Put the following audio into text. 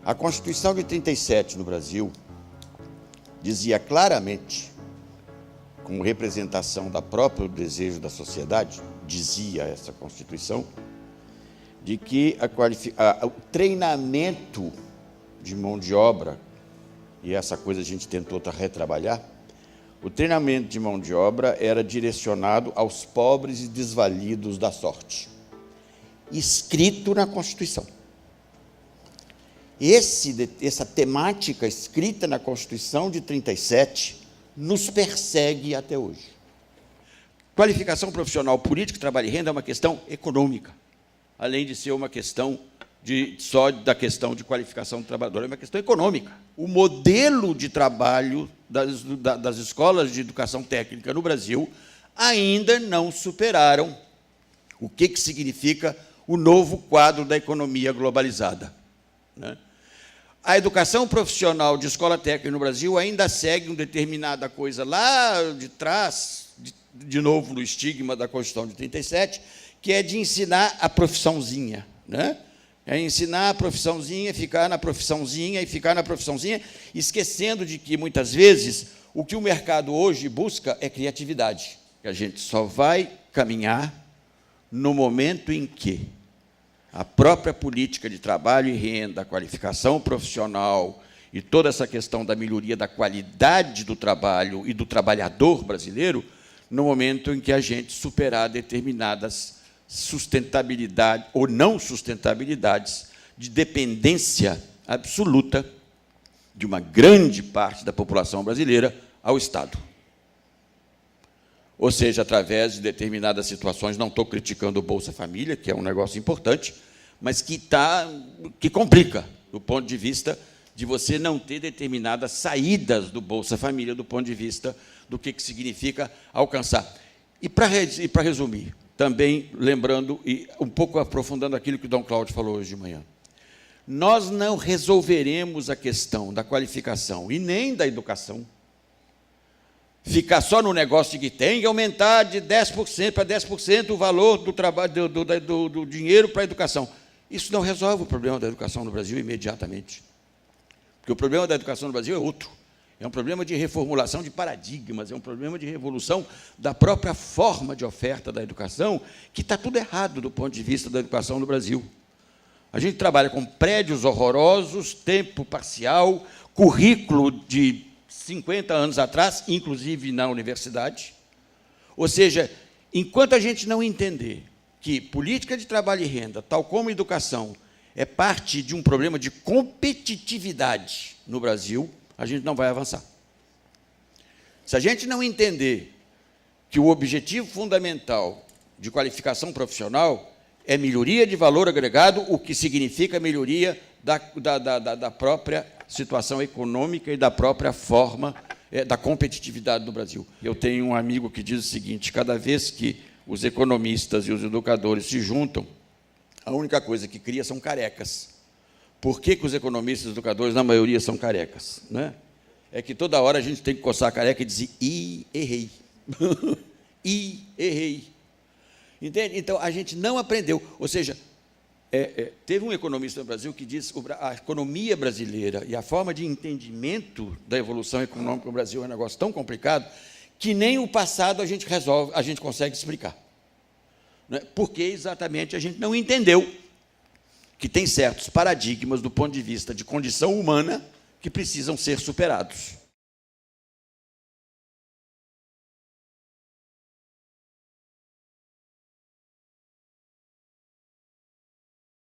A Constituição de 37 no Brasil dizia claramente, como representação da própria desejo da sociedade, dizia essa Constituição, de que o treinamento de mão de obra, e essa coisa a gente tentou retrabalhar, o treinamento de mão de obra era direcionado aos pobres e desvalidos da sorte, escrito na Constituição. Essa temática escrita na Constituição de 37 nos persegue até hoje. Qualificação profissional, política, trabalho e renda é uma questão econômica, além de ser uma questão só da questão de qualificação do trabalhador, é uma questão econômica. O modelo de trabalho das escolas de educação técnica no Brasil ainda não superaram o que significa o novo quadro da economia globalizada, né? A educação profissional de escola técnica no Brasil ainda segue uma determinada coisa lá de trás, de novo no estigma da Constituição de 37, que é de ensinar a profissãozinha, né? É ensinar a profissãozinha, ficar na profissãozinha e ficar na profissãozinha, esquecendo de que, muitas vezes, o que o mercado hoje busca é criatividade, que a gente só vai caminhar no momento em que a própria política de trabalho e renda, a qualificação profissional e toda essa questão da melhoria da qualidade do trabalho e do trabalhador brasileiro, no momento em que a gente superar determinadas sustentabilidade ou não sustentabilidades de dependência absoluta de uma grande parte da população brasileira ao Estado. Ou seja, através de determinadas situações, não estou criticando o Bolsa Família, que é um negócio importante, mas que complica, do ponto de vista de você não ter determinadas saídas do Bolsa Família, do ponto de vista do que significa alcançar. E, para resumir, também lembrando e um pouco aprofundando aquilo que o Dom Cláudio falou hoje de manhã, nós não resolveremos a questão da qualificação e nem da educação, ficar só no negócio de que tem que aumentar de 10% para 10% o valor do trabalho do dinheiro para a educação. Isso não resolve o problema da educação no Brasil imediatamente. Porque o problema da educação no Brasil é outro. É um problema de reformulação de paradigmas, é um problema de revolução da própria forma de oferta da educação, que está tudo errado do ponto de vista da educação no Brasil. A gente trabalha com prédios horrorosos, tempo parcial, currículo de 50 anos atrás, inclusive na universidade. Ou seja, enquanto a gente não entender que política de trabalho e renda, tal como educação, é parte de um problema de competitividade no Brasil, a gente não vai avançar. Se a gente não entender que o objetivo fundamental de qualificação profissional é melhoria de valor agregado, o que significa melhoria da própria situação econômica e da própria forma da competitividade do Brasil. Eu tenho um amigo que diz o seguinte: cada vez que os economistas e os educadores se juntam, a única coisa que cria são carecas. Por que os economistas e os educadores, na maioria, são carecas, né? É que toda hora a gente tem que coçar a careca e dizer: ih, errei. Ih, errei. Entende? Então, a gente não aprendeu. Ou seja, teve um economista no Brasil que diz que a economia brasileira e a forma de entendimento da evolução econômica no Brasil é um negócio tão complicado que nem o passado a gente resolve, a gente consegue explicar. Né? Porque exatamente a gente não entendeu que tem certos paradigmas do ponto de vista de condição humana que precisam ser superados.